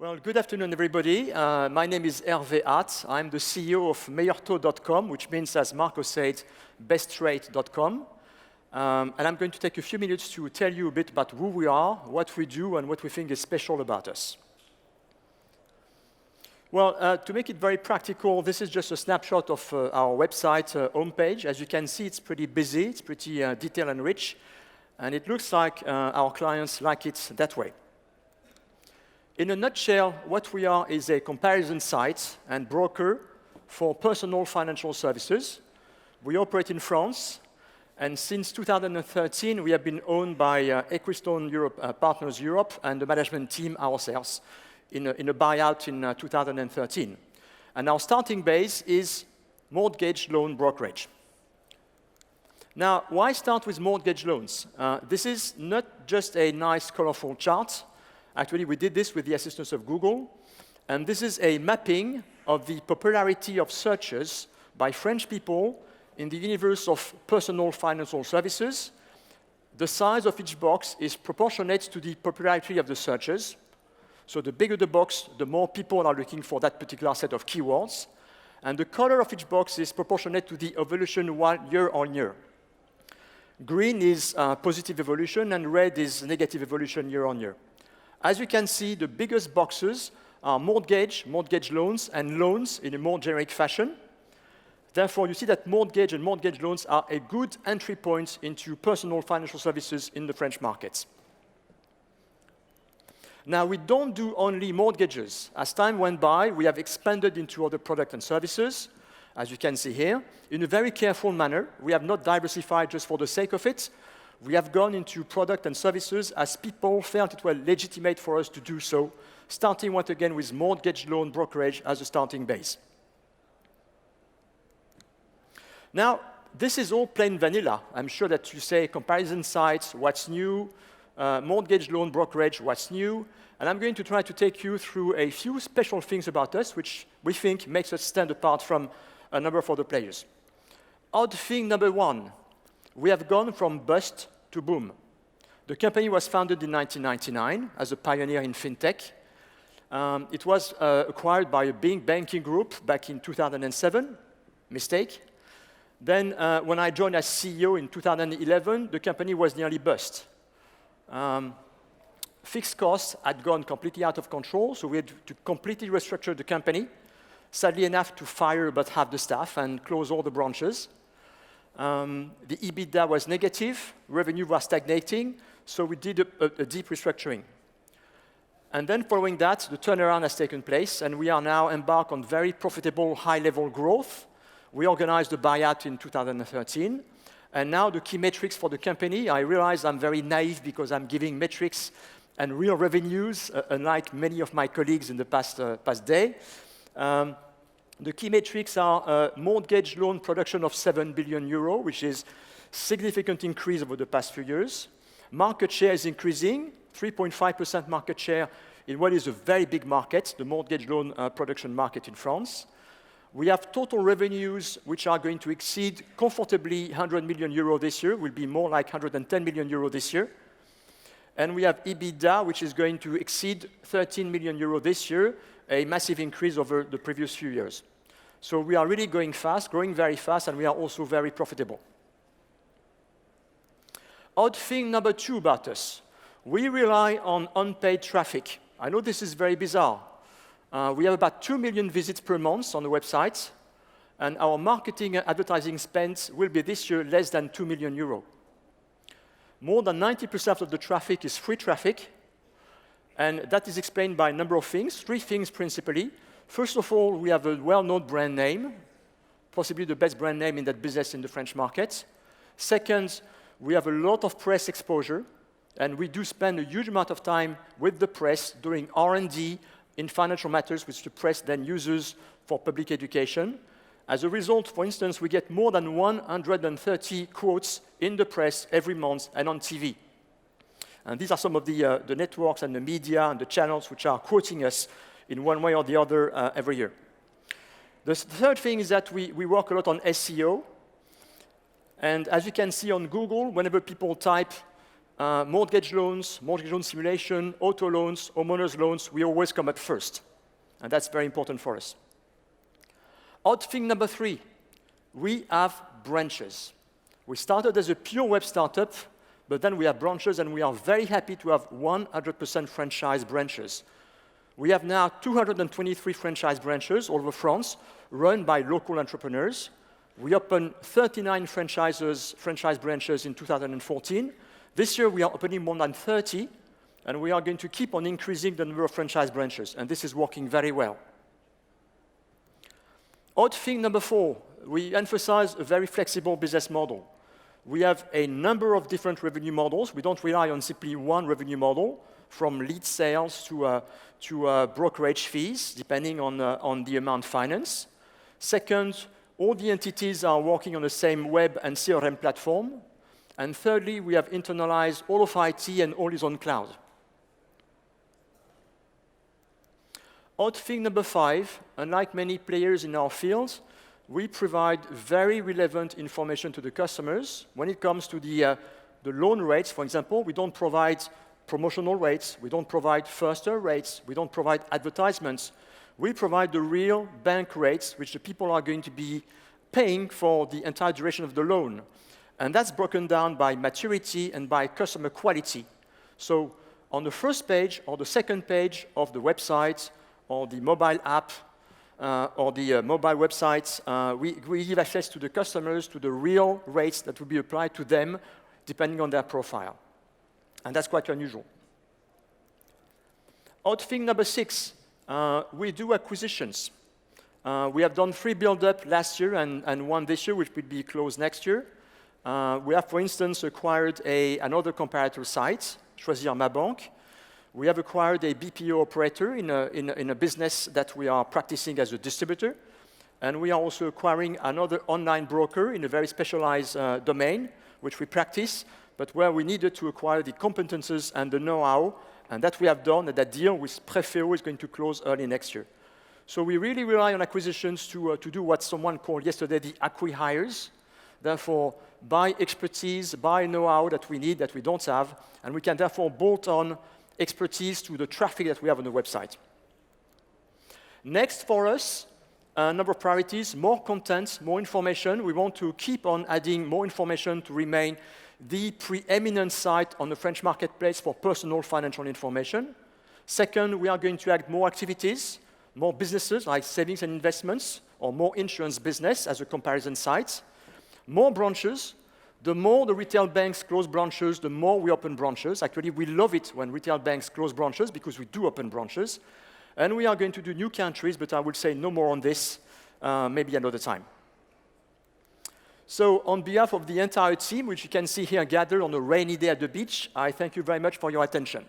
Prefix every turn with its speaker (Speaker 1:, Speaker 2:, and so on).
Speaker 1: Well, good afternoon, everybody. My name is Herve Hatt. I'm the CEO of Meilleurtaux.com, which means, as Marco said, bestrate.com. And I'm going to take a few minutes to tell you a bit about who we are, what we do, and what we think is special about us. Well, to make it very practical, this is just a snapshot of our website homepage. As you can see, it's pretty busy, it's pretty detailed and rich, and it looks like our clients like it that way. In a nutshell, what we are is a comparison site and broker for personal financial services. We operate in France, and since 2013, we have been owned by Equistone Partners Europe and the management team ourselves in a buyout in 2013. And our starting base is mortgage loan brokerage. Now, why start with mortgage loans? This is not just a nice, colorful chart. Actually, we did this with the assistance of Google, and this is a mapping of the popularity of searches by French people in the universe of personal financial services. The size of each box is proportionate to the popularity of the searches. So the bigger the box, the more people are looking for that particular set of keywords. And the color of each box is proportionate to the evolution year on year. Green is positive evolution, and red is negative evolution year on year. As you can see, the biggest boxes are mortgage loans, and loans in a more generic fashion. Therefore, you see that mortgage and mortgage loans are a good entry point into personal financial services in the French markets. Now, we don't do only mortgages. As time went by, we have expanded into other products and services, as you can see here, in a very careful manner. We have not diversified just for the sake of it. We have gone into product and services as people felt it was legitimate for us to do so, starting once again with mortgage loan brokerage as a starting base. Now, this is all plain vanilla. I'm sure that you say comparison sites, what's new, mortgage loan brokerage, what's new, and I'm going to try to take you through a few special things about us, which we think makes us stand apart from a number of other players. Odd thing number one. We have gone from bust to boom. The company was founded in 1999 as a pioneer in fintech. It was acquired by a big banking group back in 2007. Mistake. Then, when I joined as CEO in 2011, the company was nearly bust. Fixed costs had gone completely out of control, so we had to completely restructure the company. Sadly enough, to fire about half the staff and close all the branches. The EBITDA was negative, revenue was stagnating, so we did a deep restructuring. And then following that, the turnaround has taken place, and we are now embarked on very profitable, high-level growth. We organized the buyout in 2013, and now the key metrics for the company, I realize I'm very naive because I'm giving metrics and real revenues, unlike many of my colleagues in the past day. The key metrics are mortgage loan production of 7 billion euro, which is a significant increase over the past few years. Market share is increasing, 3.5% market share in what is a very big market, the mortgage loan production market in France. We have total revenues which are going to exceed comfortably 100 million euro this year, will be more like 110 million euro this year. And we have EBITDA, which is going to exceed 13 million euro this year, a massive increase over the previous few years. So we are really going fast, growing very fast, and we are also very profitable. Odd thing number two about us. We rely on unpaid traffic. I know this is very bizarre. We have about 2 million visits per month on the website, and our marketing and advertising spend will be this year less than 2 million euro. More than 90% of the traffic is free traffic, and that is explained by a number of things, 3 things principally. First of all, we have a well-known brand name, possibly the best brand name in that business in the French market. Second, we have a lot of press exposure, and we do spend a huge amount of time with the press doing R&D in financial matters, which the press then uses for public education. As a result, for instance, we get more than 130 quotes in the press every month and on TV. And these are some of the networks and the media and the channels which are quoting us in one way or the other every year. The third thing is that we work a lot on SEO. And as you can see on Google, whenever people type mortgage loan simulation, auto loans, homeowners loans, we always come up first. And that's very important for us. Odd thing number 3, we have branches. We started as a pure web startup, but then we have branches, and we are very happy to have 100% franchise branches. We have now 223 franchise branches all over France, run by local entrepreneurs. We opened 39 franchise branches in 2014. This year, we are opening more than 30, and we are going to keep on increasing the number of franchise branches, and this is working very well. Odd thing number 4, we emphasize a very flexible business model. We have a number of different revenue models. We don't rely on simply one revenue model, from lead sales to brokerage fees, depending on the amount financed. Second, all the entities are working on the same web and CRM platform. And thirdly, we have internalized all of IT and all is on cloud. Odd thing number 5, unlike many players in our field, we provide very relevant information to the customers. When it comes to the loan rates, for example, we don't provide promotional rates, we don't provide first-year rates, we don't provide advertisements. We provide the real bank rates, which the people are going to be paying for the entire duration of the loan. And that's broken down by maturity and by customer quality. So on the first page or the second page of the website or the mobile app or the mobile websites, we give access to the customers to the real rates that will be applied to them depending on their profile. And that's quite unusual. Odd thing number 6, we do acquisitions. We have done 3 build-up last year and 1 this year, which will be closed next year. We have, for instance, acquired another comparator site, Choisir Ma Banque. We have acquired a BPO operator in a business that we are practicing as a distributor. And we are also acquiring another online broker in a very specialized domain, which we practice, but where we needed to acquire the competences and the know-how, and that we have done, and that deal with Prefeo is going to close early next year. So we really rely on acquisitions to do what someone called yesterday the acqui-hires. Therefore, buy expertise, buy know-how that we need, that we don't have, and we can therefore bolt on expertise to the traffic that we have on the website. Next for us, a number of priorities, more content, more information. We want to keep on adding more information to remain the preeminent site on the French marketplace for personal financial information. Second, we are going to add more activities, more businesses like savings and investments, or more insurance business as a comparison site. More branches. The more the retail banks close branches, the more we open branches. Actually, we love it when retail banks close branches because we do open branches. And we are going to do new countries, but I will say no more on this, maybe another time. So on behalf of the entire team, which you can see here gathered on a rainy day at the beach, I thank you very much for your attention.